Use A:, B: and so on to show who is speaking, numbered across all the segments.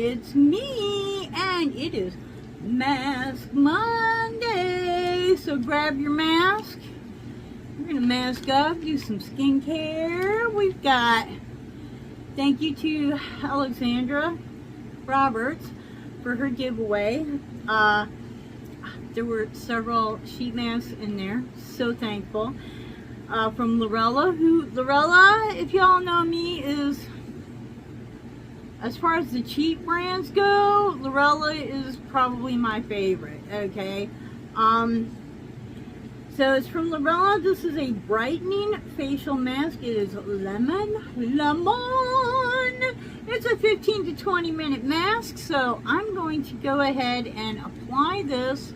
A: it's me, and it is Mask Monday. So grab your mask. We're gonna mask up, do some skincare. We've got, thank you to Alexandra Roberts for her giveaway. There were several sheet masks in there, so thankful. From Lorella, Lorella, if y'all know me, is, as far as the cheap brands go, Lorella is probably my favorite, okay? So it's from Lorella. This is a brightening facial mask. It is lemon. It's a 15 to 20 minute mask, so I'm going to go ahead and apply this,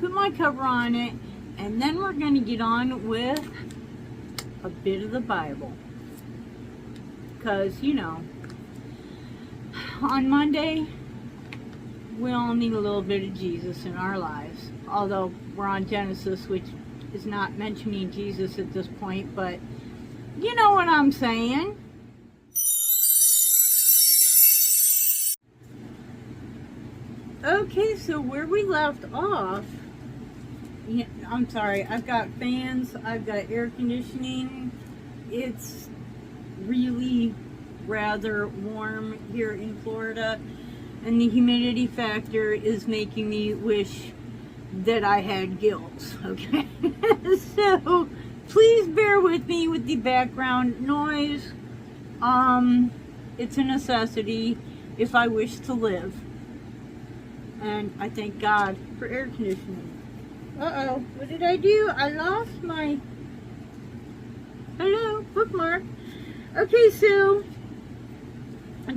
A: put my cover on it, and then we're going to get on with a bit of the Bible. Because, you know, on Monday, we all need a little bit of Jesus in our lives. Although we're on Genesis, which is not mentioning Jesus at this point, but you know what I'm saying. Okay, so where we left off, yeah, I'm sorry, I've got fans, I've got air conditioning. It's really rather warm here in Florida, and the humidity factor is making me wish that I had gills, okay? So please bear with me with the background noise. It's a necessity if I wish to live, and I thank God for air conditioning. Uh-oh, what did I do? I lost my, hello, bookmark. Okay, so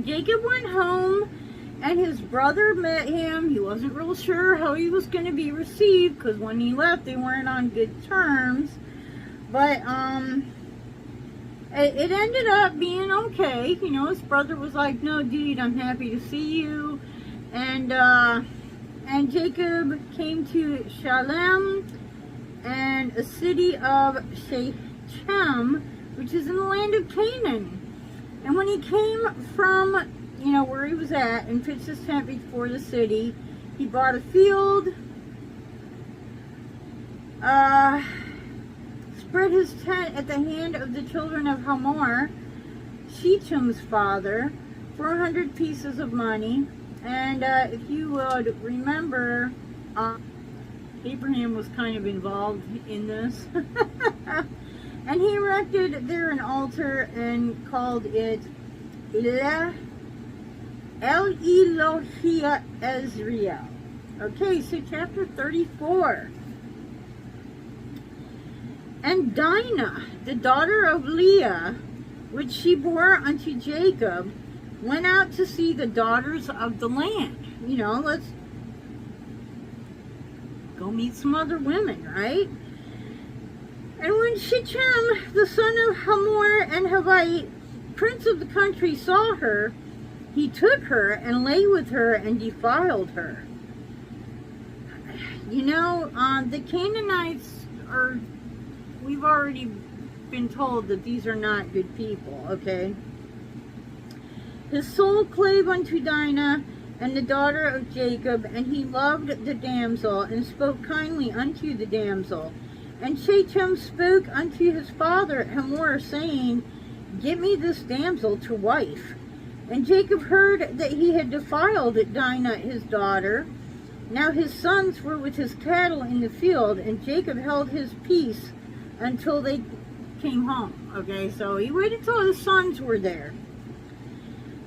A: Jacob went home and his brother met him. He wasn't real sure how he was going to be received, because when he left they weren't on good terms, but it ended up being okay. You know, his brother was like, no dude, I'm happy to see you. And Jacob came to Shalem, and a city of Shechem, which is in the land of Canaan. And when he came from, you know, where he was at, and pitched his tent before the city, he bought a field, spread his tent at the hand of the children of Hamor, Shechem's father, for 100 pieces of money. And if you would remember, Abraham was kind of involved in this. And he erected there an altar and called it El Elohia Ezriel. Okay, so chapter 34. And Dinah, the daughter of Leah, which she bore unto Jacob, went out to see the daughters of the land. You know, let's go meet some other women, right? And when Shechem, the son of Hamor and Hivite, prince of the country, saw her, he took her and lay with her and defiled her. You know, the Canaanites are, we've already been told that these are not good people, okay? His soul clave unto Dinah, and the daughter of Jacob, and he loved the damsel, and spoke kindly unto the damsel. And Shechem spoke unto his father Hamor, saying, give me this damsel to wife. And Jacob heard that he had defiled Dinah his daughter. Now his sons were with his cattle in the field, and Jacob held his peace until they came home. Okay, so he waited till his sons were there.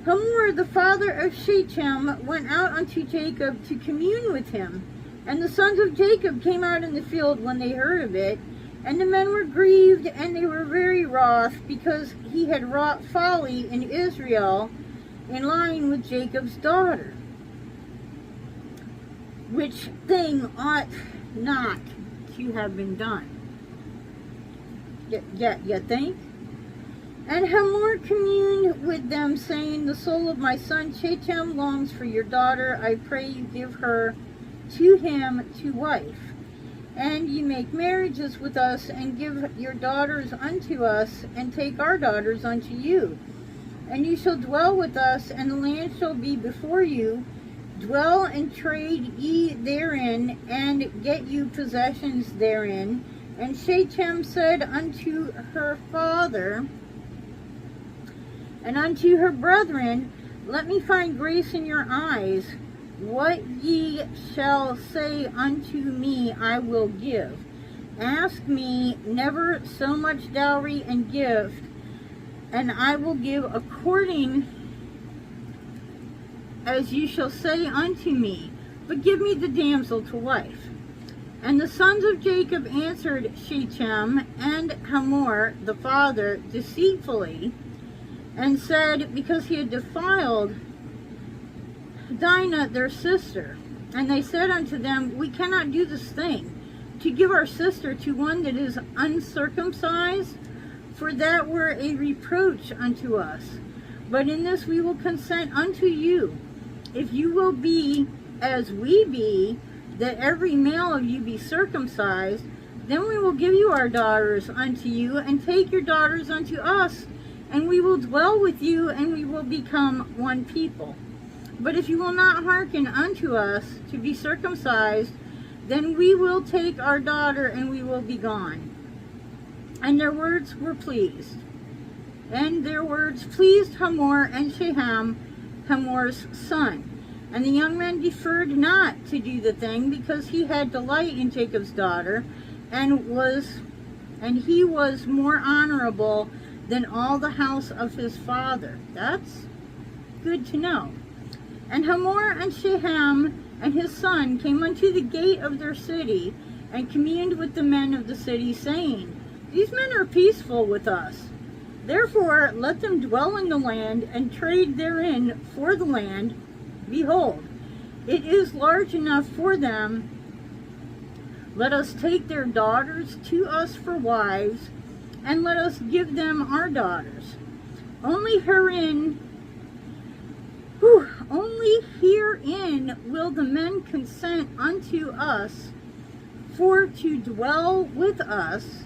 A: Hamor, the father of Shechem, went out unto Jacob to commune with him. And the sons of Jacob came out in the field when they heard of it. And the men were grieved, and they were very wroth, because he had wrought folly in Israel, in lying with Jacob's daughter, which thing ought not to have been done. You think? And Hamor communed with them, saying, the soul of my son Shechem longs for your daughter. I pray you give her to him to wife. And you make marriages with us, and give your daughters unto us, and take our daughters unto you. And you shall dwell with us, and the land shall be before you. Dwell and trade ye therein, and get you possessions therein. And Shechem said unto her father and unto her brethren, Let me find grace in your eyes. What ye shall say unto me I will give. Ask me never so much dowry and gift, and I will give according as you shall say unto me, but give me the damsel to wife. And the sons of Jacob answered Shechem and Hamor the father deceitfully, and said, because he had defiled Dinah their sister. And they said unto them, we cannot do this thing, to give our sister to one that is uncircumcised, for that were a reproach unto us. But in this we will consent unto you, if you will be as we be, that every male of you be circumcised, then we will give you our daughters unto you, and take your daughters unto us, and we will dwell with you, and we will become one people. But if you will not hearken unto us to be circumcised, then we will take our daughter, and we will be gone. And their words were pleased. And their words pleased Hamor and Shechem, Hamor's son. And the young man deferred not to do the thing, because he had delight in Jacob's daughter, and he was more honorable than all the house of his father. That's good to know. And Hamor and Shechem and his son came unto the gate of their city, and communed with the men of the city, saying, These men are peaceful with us. Therefore let them dwell in the land, and trade therein for the land. Behold, it is large enough for them. Let us take their daughters to us for wives, and let us give them our daughters. Only herein will the men consent unto us, for to dwell with us,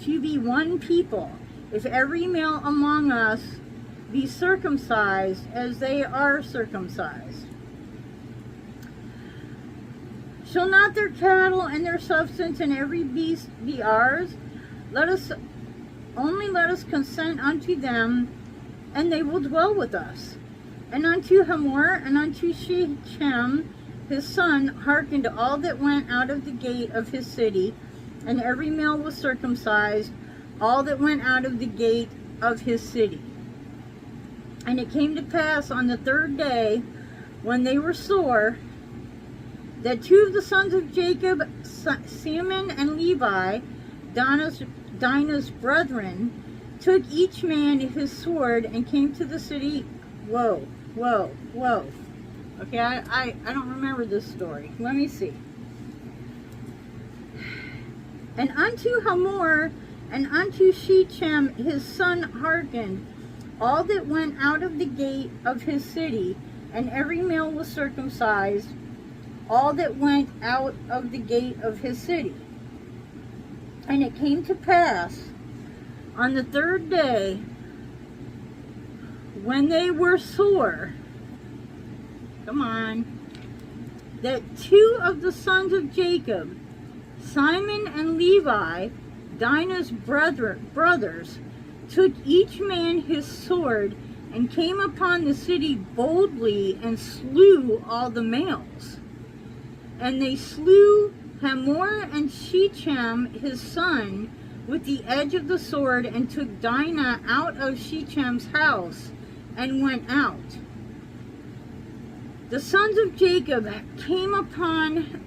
A: to be one people, if every male among us be circumcised as they are circumcised. Shall not their cattle and their substance and every beast be ours? Let us consent unto them, and they will dwell with us. And unto Hamor and unto Shechem his son hearkened all that went out of the gate of his city, and every male was circumcised, all that went out of the gate of his city. And it came to pass on the third day, when they were sore, that two of the sons of Jacob, Simon and Levi, Dinah's brethren, took each man his sword and came to the city. Whoa. Okay, I don't remember this story. Let me see. And unto Hamor and unto Shechem his son hearkened all that went out of the gate of his city, and every male was circumcised, all that went out of the gate of his city. And it came to pass on the third day, when they were sore, that two of the sons of Jacob, Simon and Levi, Dinah's brothers, took each man his sword, and came upon the city boldly, and slew all the males. And they slew Hamor and Shechem his son with the edge of the sword, and took Dinah out of Shechem's house, and went out. The sons of Jacob came upon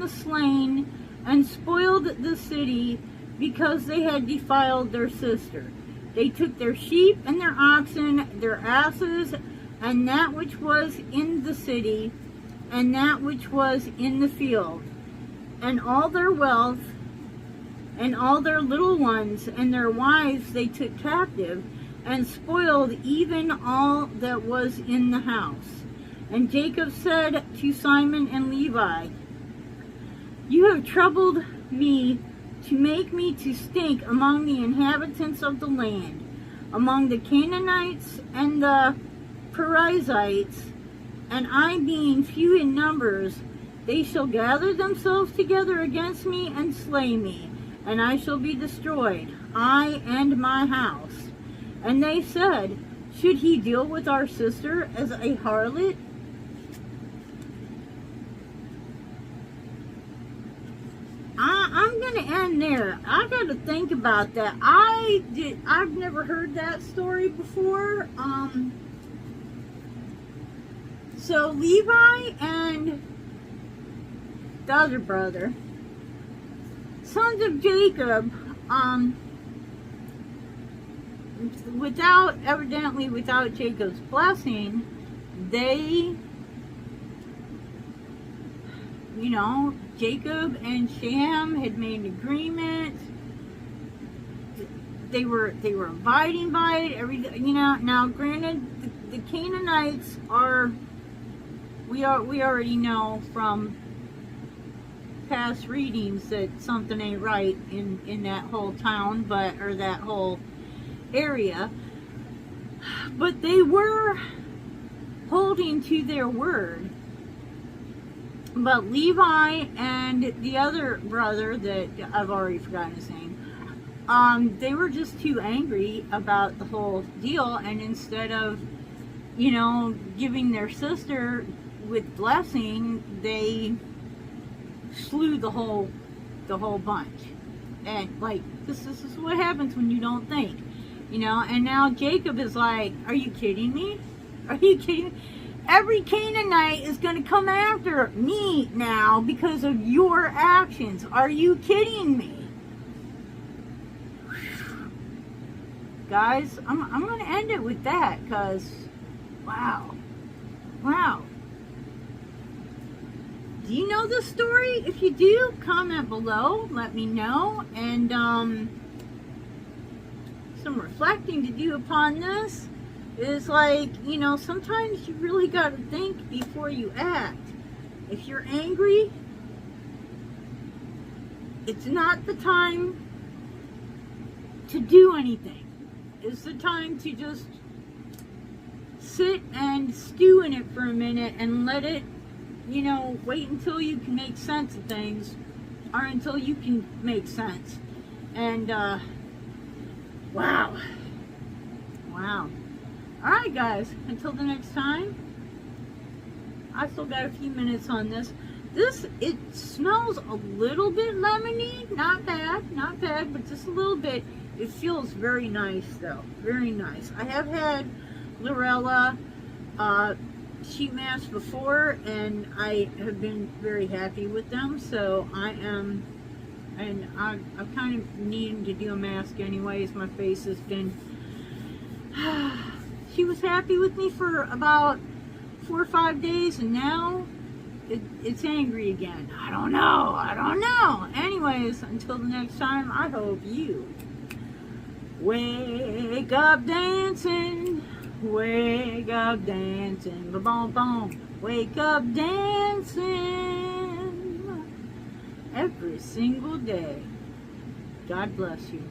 A: the slain, and spoiled the city, because they had defiled their sister. They took their sheep and their oxen, their asses, and that which was in the city, and that which was in the field, and all their wealth, and all their little ones, and their wives they took captive, and spoiled even all that was in the house. And Jacob said to Simon and Levi, You have troubled me to make me to stink among the inhabitants of the land, among the Canaanites and the Perizzites, and I being few in numbers, they shall gather themselves together against me and slay me, and I shall be destroyed, I and my house. And they said, should he deal with our sister as a harlot? I'm going to end there. I got to think about that. I've never heard that story before. So Levi and the other brother, sons of Jacob, evidently without Jacob's blessing, they, Jacob and Shem had made an agreement. They were abiding by it. Everything, Now, granted, the Canaanites are. We already know from past readings that something ain't right in that whole town, or that whole area. But they were holding to their word. But Levi and the other brother that I've already forgotten his name, they were just too angry about the whole deal, and instead of, giving their sister with blessing, they slew the whole bunch. And this is what happens when you don't think, and now Jacob is like, are you kidding me? Are you kidding me? Every Canaanite is going to come after me now because of your actions. Are you kidding me? Guys, I'm going to end it with that because, wow. Do you know this story? If you do, comment below. Let me know. And some reflecting to do upon this is sometimes you really got to think before you act. If you're angry, it's not the time to do anything. It's the time to just sit and stew in it for a minute and let it, wait until you can make sense of things, or until you can make sense. And, wow. Alright guys, until the next time, I still got a few minutes on this. It smells a little bit lemony, not bad, but just a little bit. It feels very nice though, very nice. I have had Lorella sheet masks before, and I have been very happy with them, so I'm kind of needing to do a mask anyways. My face has been, she was happy with me for about 4 or 5 days, and now it's angry again. I don't know. Anyways, until the next time, I hope you wake up dancing, ba-boom, wake up dancing every single day. God bless you.